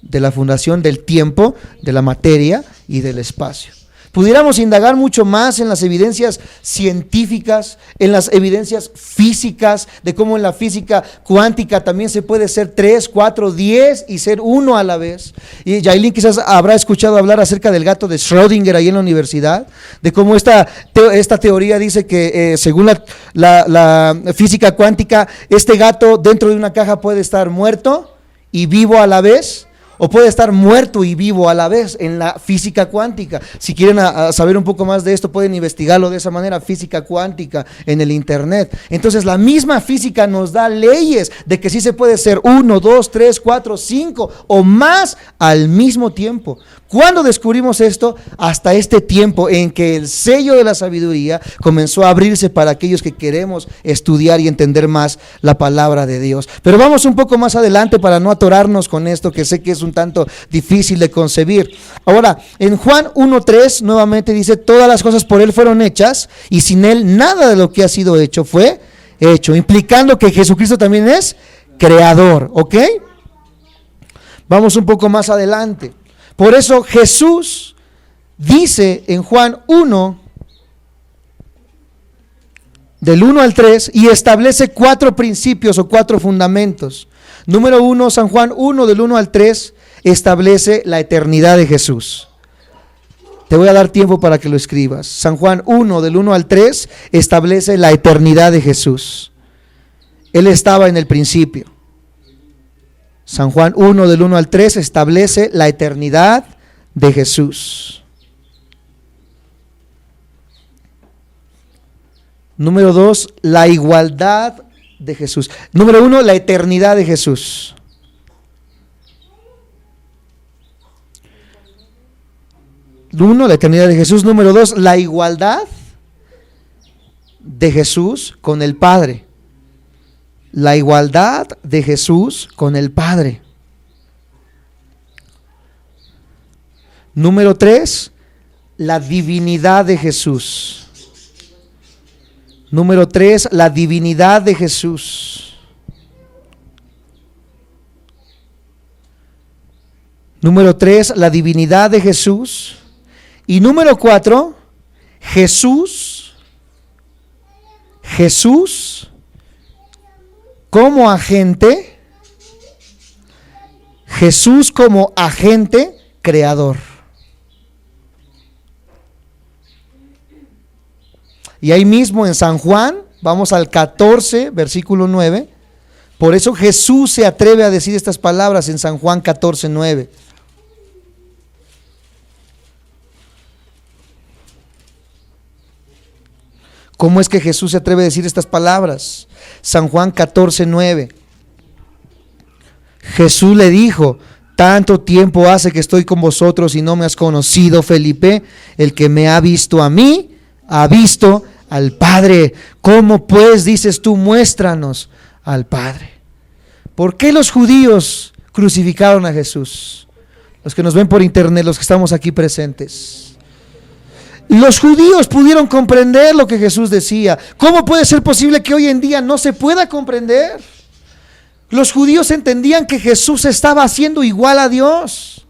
de la fundación del tiempo, de la materia y del espacio. Pudiéramos indagar mucho más en las evidencias científicas, en las evidencias físicas, de cómo en la física cuántica también se puede ser 3, 4, 10 y ser uno a la vez. Y Yailin quizás habrá escuchado hablar acerca del gato de Schrödinger ahí en la universidad, de cómo esta teoría dice que según la física cuántica, este gato dentro de una caja puede estar muerto y vivo a la vez, o puede estar muerto y vivo a la vez en la física cuántica. Si quieren saber un poco más de esto, pueden investigarlo de esa manera, física cuántica en el internet. Entonces la misma física nos da leyes de que sí se puede ser 1, 2, 3, 4, 5 o más al mismo tiempo. ¿Cuándo descubrimos esto? Hasta este tiempo en que el sello de la sabiduría comenzó a abrirse para aquellos que queremos estudiar y entender más la palabra de Dios. Pero vamos un poco más adelante para no atorarnos con esto, que sé que es un tanto difícil de concebir. Ahora, en Juan 1:3 nuevamente dice, todas las cosas por Él fueron hechas y sin Él nada de lo que ha sido hecho fue hecho, implicando que Jesucristo también es creador, ¿ok? Vamos un poco más adelante. Por eso Jesús dice en Juan 1, del 1 al 3, y establece 4 principios o 4 fundamentos. Número 1, San Juan 1, del 1 al 3, establece la eternidad de Jesús. Te voy a dar tiempo para que lo escribas. San Juan 1, del 1 al 3, establece la eternidad de Jesús. Él estaba en el principio. San Juan 1, del 1 al 3, establece la eternidad de Jesús. Número 2, la igualdad de Jesús. Número 1, la eternidad de Jesús. Uno, la eternidad de Jesús. Número 2, la igualdad de Jesús con el Padre. La igualdad de Jesús con el Padre. Número 3, la divinidad de Jesús. Número 3, la divinidad de Jesús. Número 3, la divinidad de Jesús. Y número 4, Jesús como agente, Jesús como agente creador. Y ahí mismo en San Juan, vamos al 14, versículo 9, por eso Jesús se atreve a decir estas palabras en San Juan 14, 9. ¿Cómo es que Jesús se atreve a decir estas palabras? San Juan 14, 9. Jesús le dijo, tanto tiempo hace que estoy con vosotros y no me has conocido, Felipe. El que me ha visto a mí, ha visto al Padre. ¿Cómo pues dices tú, muéstranos al Padre? ¿Por qué los judíos crucificaron a Jesús? Los que nos ven por internet, los que estamos aquí presentes. Los judíos pudieron comprender lo que Jesús decía. ¿Cómo puede ser posible que hoy en día no se pueda comprender? Los judíos entendían que Jesús estaba haciendo igual a Dios.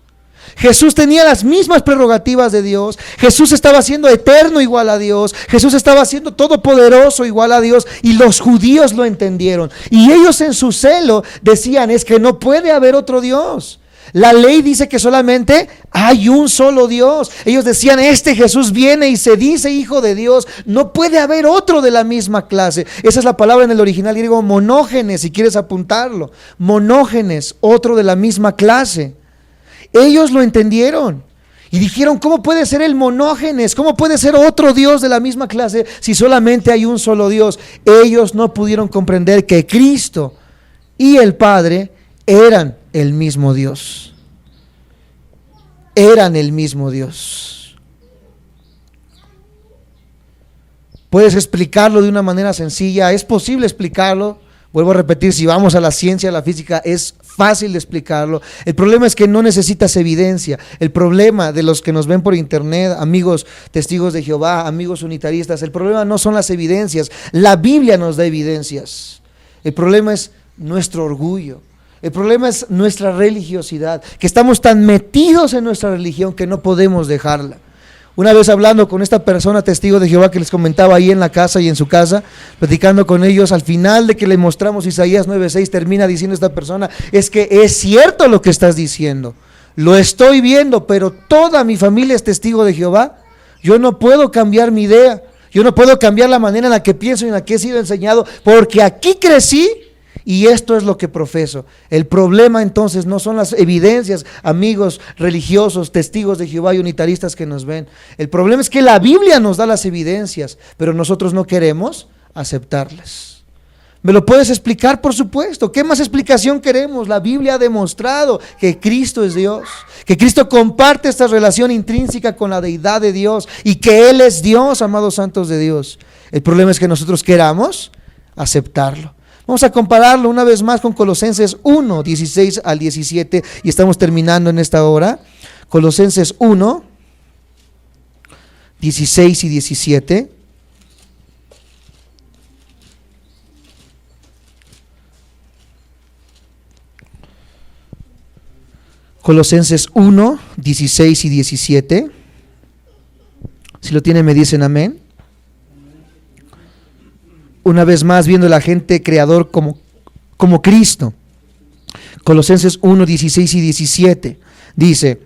Jesús tenía las mismas prerrogativas de Dios. Jesús estaba siendo eterno igual a Dios. Jesús estaba siendo todopoderoso igual a Dios. Y los judíos lo entendieron. Y ellos en su celo decían, es que no puede haber otro Dios. La ley dice que solamente hay un solo Dios. Ellos decían, este Jesús viene y se dice hijo de Dios. No puede haber otro de la misma clase. Esa es la palabra en el original griego, monógenes, si quieres apuntarlo. Monógenes, otro de la misma clase. Ellos lo entendieron y dijeron, ¿cómo puede ser el monógenes? ¿Cómo puede ser otro Dios de la misma clase si solamente hay un solo Dios? Ellos no pudieron comprender que Cristo y el Padre eran el mismo Dios. Eran el mismo Dios. ¿Puedes explicarlo de una manera sencilla? ¿Es posible explicarlo? Vuelvo a repetir, si vamos a la ciencia, a la física, es fácil de explicarlo. El problema es que no necesitas evidencia. El problema de los que nos ven por internet, amigos testigos de Jehová, amigos unitaristas, el problema no son las evidencias. La Biblia nos da evidencias. El problema es nuestro orgullo. El problema es nuestra religiosidad, que estamos tan metidos en nuestra religión que no podemos dejarla. Una vez hablando con esta persona testigo de Jehová que les comentaba ahí en la casa y en su casa, platicando con ellos, al final de que le mostramos Isaías 9:6, termina diciendo esta persona, es que es cierto lo que estás diciendo, lo estoy viendo, pero toda mi familia es testigo de Jehová. Yo no puedo cambiar mi idea, yo no puedo cambiar la manera en la que pienso y en la que he sido enseñado, porque aquí crecí. Y esto es lo que profeso. El problema entonces no son las evidencias, amigos religiosos, testigos de Jehová y unitaristas que nos ven. El problema es que la Biblia nos da las evidencias, pero nosotros no queremos aceptarlas. ¿Me lo puedes explicar? Por supuesto. ¿Qué más explicación queremos? La Biblia ha demostrado que Cristo es Dios, que Cristo comparte esta relación intrínseca con la deidad de Dios y que Él es Dios, amados santos de Dios. El problema es que nosotros queramos aceptarlo. Vamos a compararlo una vez más con Colosenses 1, 16 al 17 y estamos terminando en esta hora. Colosenses 1, 16 y 17. Colosenses 1, 16 y 17. Si lo tienen me dicen amén. Una vez más viendo la gente creador como Cristo. Colosenses 1, 16 y 17 dice,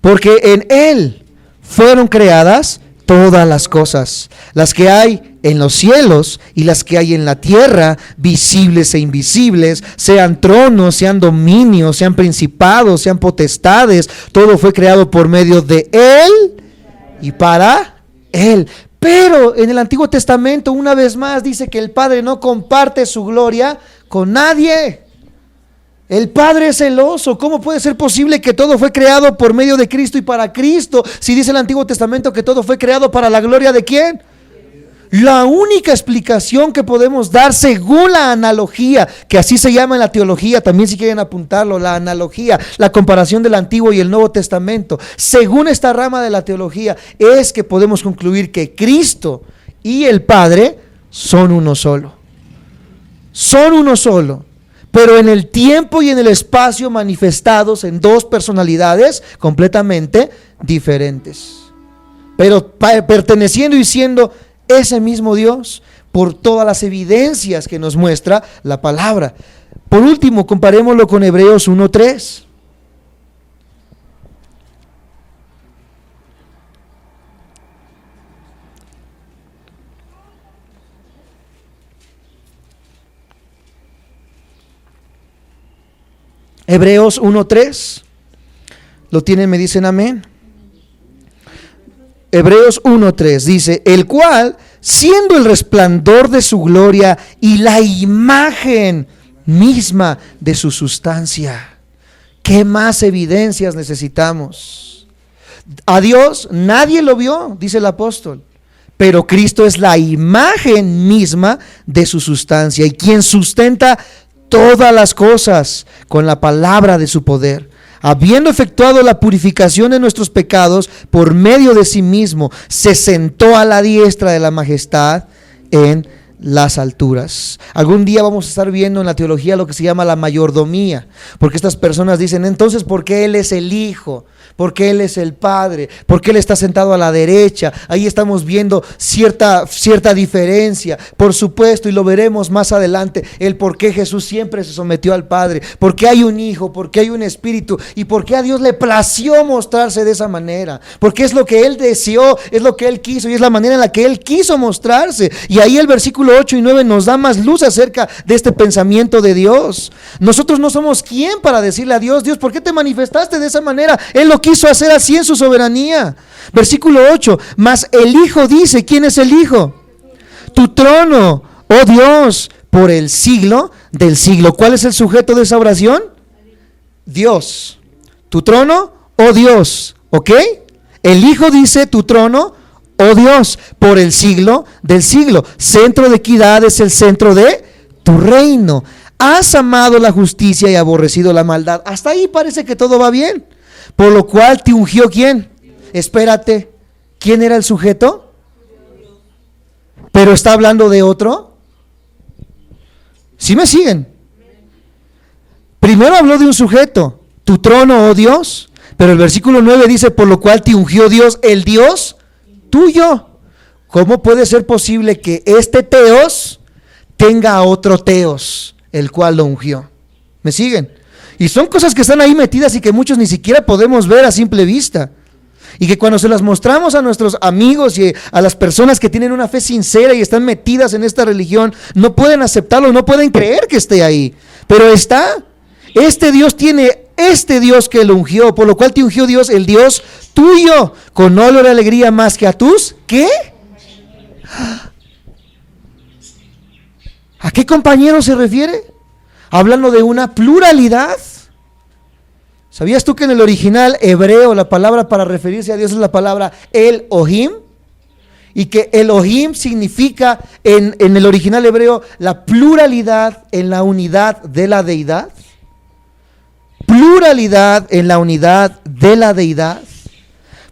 porque en Él fueron creadas todas las cosas, las que hay en los cielos y las que hay en la tierra, visibles e invisibles, sean tronos, sean dominios, sean principados, sean potestades, todo fue creado por medio de Él y para Él. Pero en el Antiguo Testamento una vez más dice que el Padre no comparte su gloria con nadie. El Padre es celoso. ¿Cómo puede ser posible que todo fue creado por medio de Cristo y para Cristo? Si dice el Antiguo Testamento que todo fue creado para la gloria de ¿quién? La única explicación que podemos dar según la analogía, que así se llama en la teología, también si quieren apuntarlo, la analogía, la comparación del Antiguo y el Nuevo Testamento, según esta rama de la teología, es que podemos concluir que Cristo y el Padre son uno solo. Son uno solo, pero en el tiempo y en el espacio manifestados en dos personalidades completamente diferentes, pero perteneciendo y siendo ese mismo Dios por todas las evidencias que nos muestra la palabra. Por último, comparémoslo con Hebreos 1:3. Hebreos 1:3. ¿Lo tienen? Me dicen amén. Hebreos 1:3 dice, el cual, siendo el resplandor de su gloria y la imagen misma de su sustancia. ¿Qué más evidencias necesitamos? A Dios nadie lo vio, dice el apóstol, pero Cristo es la imagen misma de su sustancia y quien sustenta todas las cosas con la palabra de su poder. Habiendo efectuado la purificación de nuestros pecados por medio de sí mismo, se sentó a la diestra de la majestad en las alturas. Algún día vamos a estar viendo en la teología lo que se llama la mayordomía, porque estas personas dicen, entonces, ¿por qué Él es el Hijo? ¿Por qué Él es el Padre? ¿Por qué Él está sentado a la derecha? Ahí estamos viendo cierta diferencia, por supuesto, y lo veremos más adelante, el por qué Jesús siempre se sometió al Padre, por qué hay un Hijo, por qué hay un Espíritu, y por qué a Dios le plació mostrarse de esa manera, porque es lo que Él deseó, es lo que Él quiso, y es la manera en la que Él quiso mostrarse. Y ahí el versículo 8 y 9 nos da más luz acerca de este pensamiento de Dios. Nosotros no somos quien para decirle a Dios, Dios, ¿por qué te manifestaste de esa manera? Él lo quiso hacer así en su soberanía. Versículo 8, mas el Hijo dice, ¿quién es el Hijo? Tu trono, oh Dios, por el siglo del siglo. ¿Cuál es el sujeto de esa oración? Dios. Tu trono, oh Dios, ¿ok? El Hijo dice, tu trono, oh Dios, por el siglo del siglo. Centro de equidad es el centro de tu reino. Has amado la justicia y aborrecido la maldad. Hasta ahí parece que todo va bien. Por lo cual te ungió ¿quién? Espérate, ¿quién era el sujeto? Pero está hablando de otro. ¿Sí me siguen? Primero habló de un sujeto, tu trono, oh Dios. Pero el versículo 9 dice, por lo cual te ungió Dios, el Dios tuyo. ¿Cómo puede ser posible que este Teos tenga a otro Teos, el cual lo ungió? ¿Me siguen? Y son cosas que están ahí metidas y que muchos ni siquiera podemos ver a simple vista. Y que cuando se las mostramos a nuestros amigos y a las personas que tienen una fe sincera y están metidas en esta religión, no pueden aceptarlo, no pueden creer que esté ahí. Pero está. Este Dios tiene este Dios que lo ungió, por lo cual te ungió Dios, el Dios tuyo, con olor y alegría más que a tus, ¿qué? ¿A qué compañero se refiere? Hablando de una pluralidad. ¿Sabías tú que en el original hebreo la palabra para referirse a Dios es la palabra Elohim? Y que Elohim significa en el original hebreo la pluralidad en la unidad de la deidad. Pluralidad en la unidad de la deidad.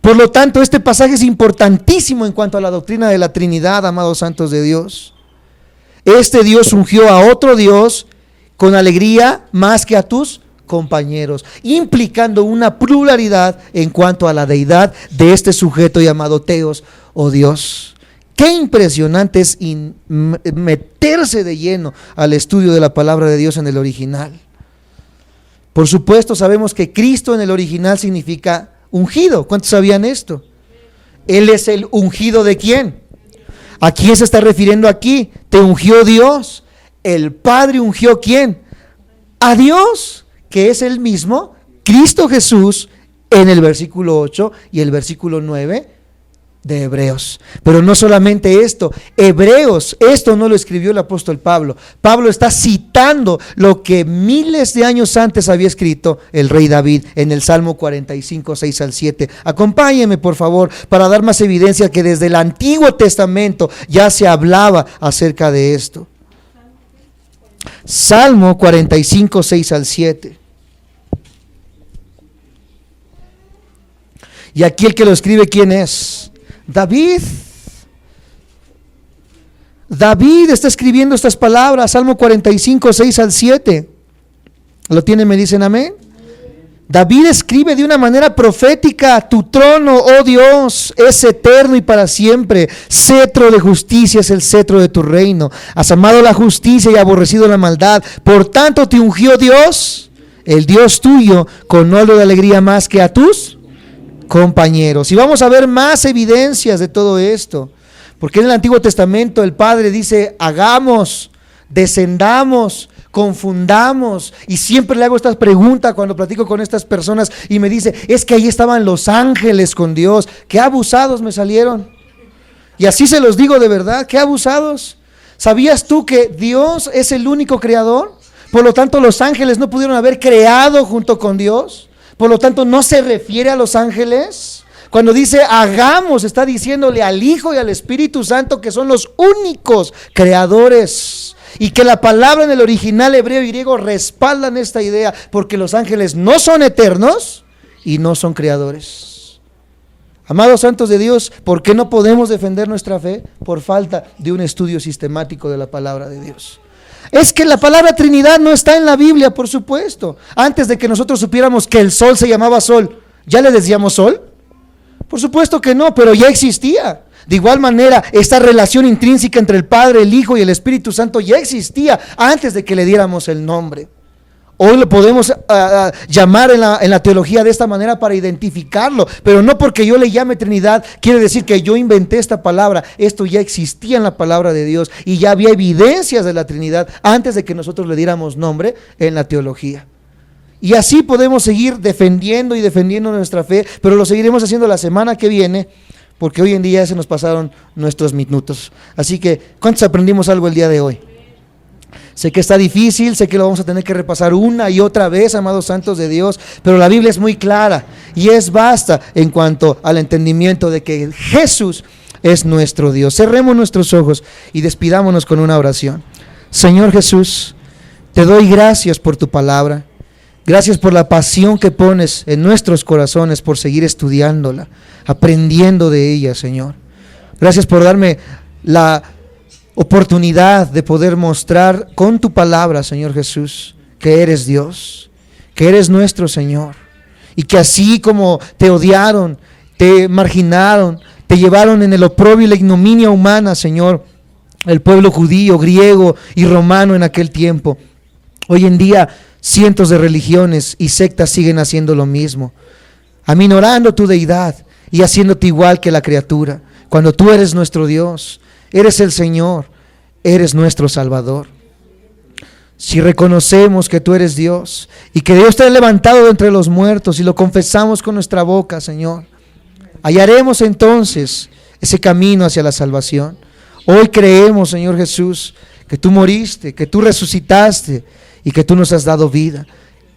Por lo tanto, este pasaje es importantísimo en cuanto a la doctrina de la Trinidad, amados santos de Dios. Este Dios ungió a otro Dios con alegría más que a tus compañeros, implicando una pluralidad en cuanto a la deidad de este sujeto llamado Teos o Dios. Qué impresionante es meterse de lleno al estudio de la palabra de Dios en el original. Por supuesto, sabemos que Cristo en el original significa ungido. ¿Cuántos sabían esto? Él es el ungido ¿de quién? ¿A quién se está refiriendo aquí? Te ungió Dios. El Padre ungió ¿quién? A Dios, que es el mismo, Cristo Jesús, en el versículo 8 y el versículo 9 de Hebreos. Pero no solamente esto, Hebreos, esto no lo escribió el apóstol Pablo. Pablo está citando lo que miles de años antes había escrito el rey David en el Salmo 45, 6 al 7. Acompáñenme, por favor, para dar más evidencia que desde el Antiguo Testamento ya se hablaba acerca de esto. Salmo 45, 6 al 7. Y aquí el que lo escribe, ¿quién es? David. David está escribiendo estas palabras, Salmo 45, 6 al 7. ¿Lo tienen? ¿Me dicen amén? David escribe de una manera profética: tu trono, oh Dios, es eterno y para siempre. Cetro de justicia es el cetro de tu reino. Has amado la justicia y aborrecido la maldad. Por tanto te ungió Dios, el Dios tuyo, con óleo de alegría más que a tus compañeros. Y vamos a ver más evidencias de todo esto. Porque en el Antiguo Testamento el Padre dice: hagamos, descendamos, confundamos. Y siempre le hago esta pregunta cuando platico con estas personas y me dice: es que ahí estaban los ángeles con Dios. Qué abusados me salieron. Y así se los digo de verdad, qué abusados. ¿Sabías tú que Dios es el único creador? Por lo tanto, los ángeles no pudieron haber creado junto con Dios. Por lo tanto, no se refiere a los ángeles. Cuando dice hagamos, está diciéndole al Hijo y al Espíritu Santo que son los únicos creadores. Y que la palabra en el original hebreo y griego respaldan esta idea, porque los ángeles no son eternos y no son creadores. Amados santos de Dios, ¿por qué no podemos defender nuestra fe? Por falta de un estudio sistemático de la palabra de Dios. Es que la palabra Trinidad no está en la Biblia, por supuesto. Antes de que nosotros supiéramos que el sol se llamaba sol, ¿ya le decíamos sol? Por supuesto que no, pero ya existía. De igual manera, esta relación intrínseca entre el Padre, el Hijo y el Espíritu Santo ya existía antes de que le diéramos el nombre. Hoy lo podemos llamar en la teología de esta manera para identificarlo, pero no porque yo le llame Trinidad quiere decir que yo inventé esta palabra. Esto ya existía en la palabra de Dios y ya había evidencias de la Trinidad antes de que nosotros le diéramos nombre en la teología. Y así podemos seguir defendiendo y defendiendo nuestra fe, pero lo seguiremos haciendo la semana que viene, porque hoy en día ya se nos pasaron nuestros minutos. Así que, ¿cuántos aprendimos algo el día de hoy? Sé que está difícil, sé que lo vamos a tener que repasar una y otra vez, amados santos de Dios, pero la Biblia es muy clara y es vasta en cuanto al entendimiento de que Jesús es nuestro Dios. Cerremos nuestros ojos y despidámonos con una oración. Señor Jesús, te doy gracias por tu palabra. Gracias por la pasión que pones en nuestros corazones por seguir estudiándola, aprendiendo de ella, Señor. Gracias por darme la oportunidad de poder mostrar con tu palabra, Señor Jesús, que eres Dios, que eres nuestro Señor, y que así como te odiaron, te marginaron, te llevaron en el oprobio y la ignominia humana, Señor, el pueblo judío, griego y romano en aquel tiempo. Hoy en día cientos de religiones y sectas siguen haciendo lo mismo, aminorando tu deidad y haciéndote igual que la criatura, cuando tú eres nuestro Dios. Eres el Señor, eres nuestro Salvador. Si reconocemos que tú eres Dios y que Dios te ha levantado de entre los muertos y lo confesamos con nuestra boca, Señor, hallaremos entonces ese camino hacia la salvación. Hoy creemos, Señor Jesús, que tú moriste, que tú resucitaste y que tú nos has dado vida.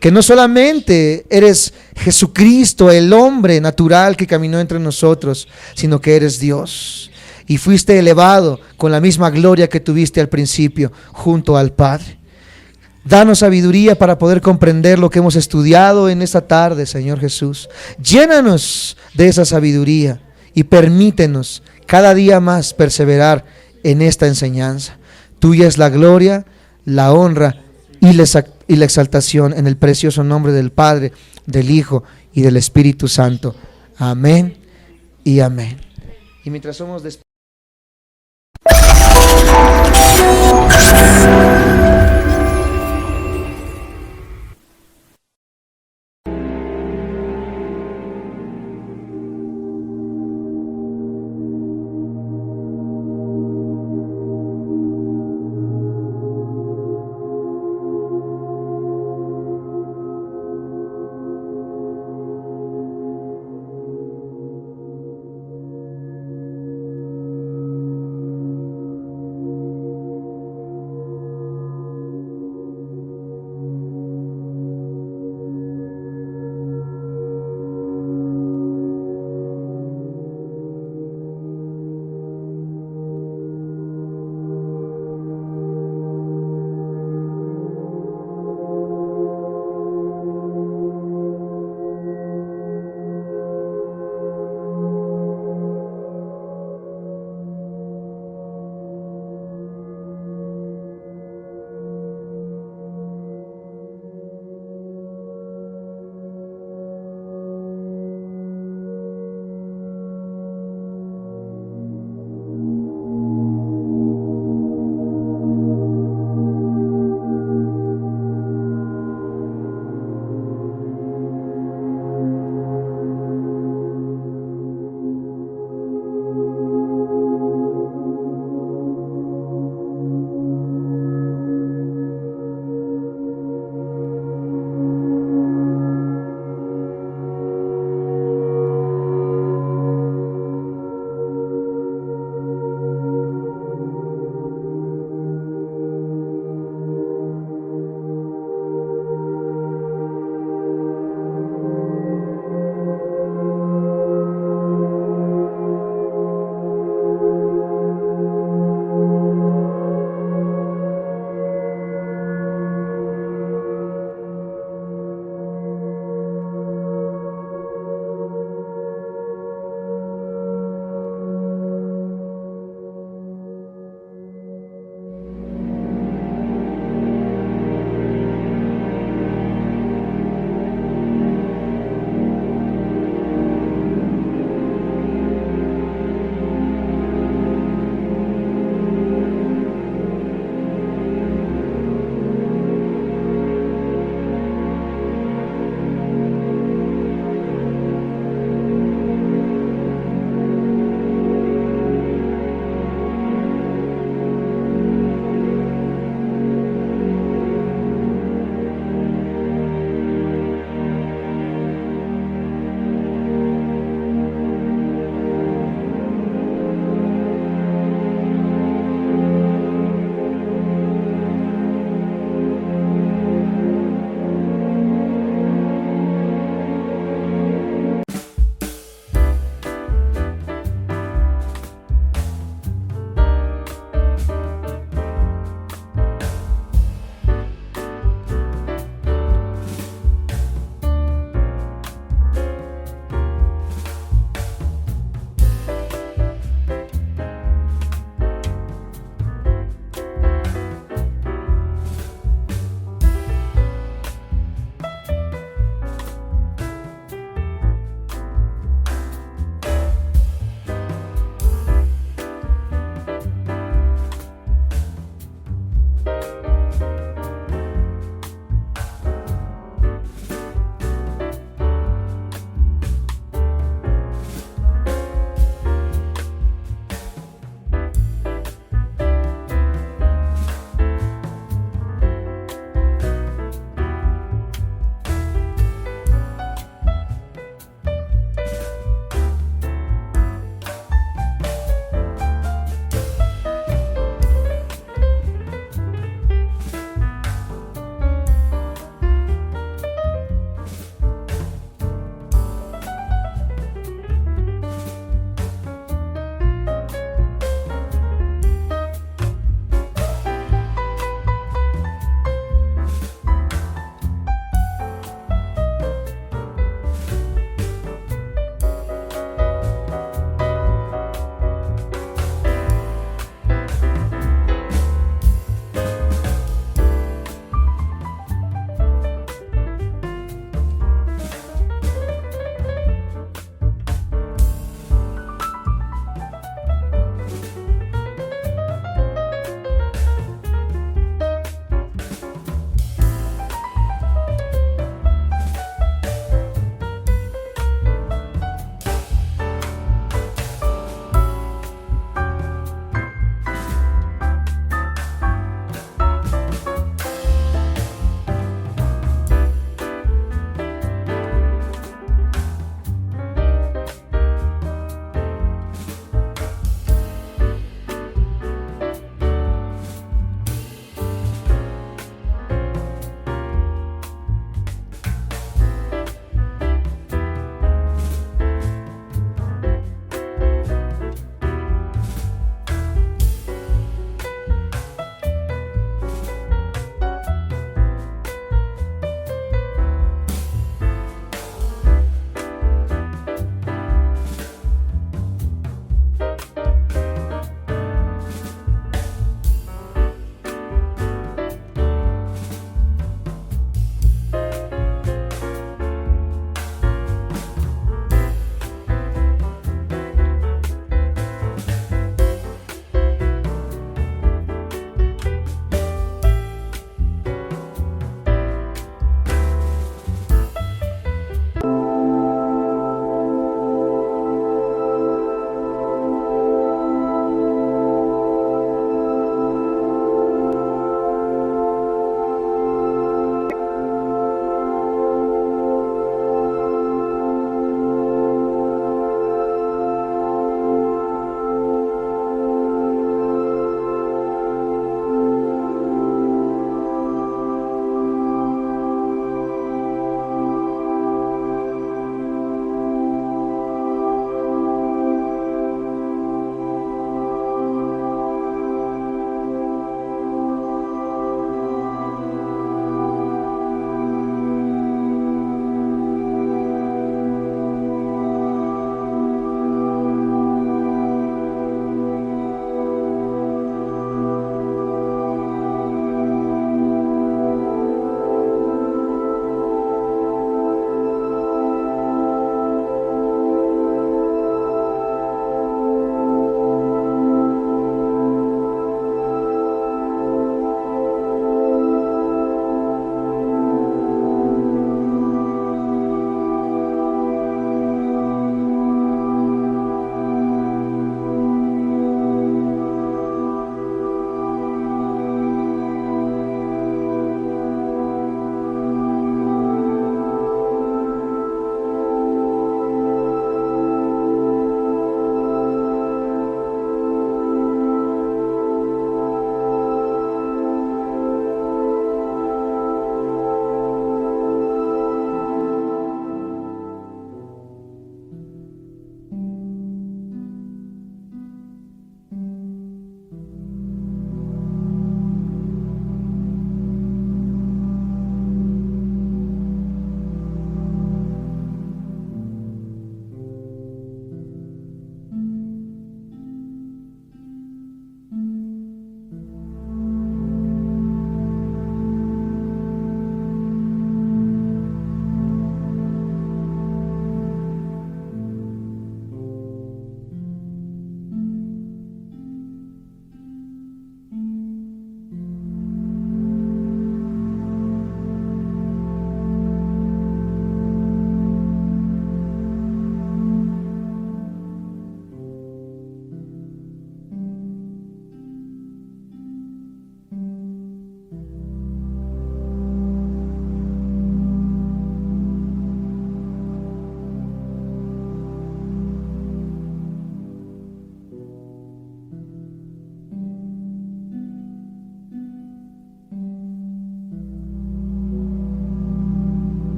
Que no solamente eres Jesucristo, el hombre natural que caminó entre nosotros, sino que eres Dios. Y fuiste elevado con la misma gloria que tuviste al principio junto al Padre. Danos sabiduría para poder comprender lo que hemos estudiado en esta tarde, Señor Jesús. Llénanos de esa sabiduría y permítenos cada día más perseverar en esta enseñanza. Tuya es la gloria, la honra y la exaltación en el precioso nombre del Padre, del Hijo y del Espíritu Santo. Amén y amén. Y mientras somos despedidos,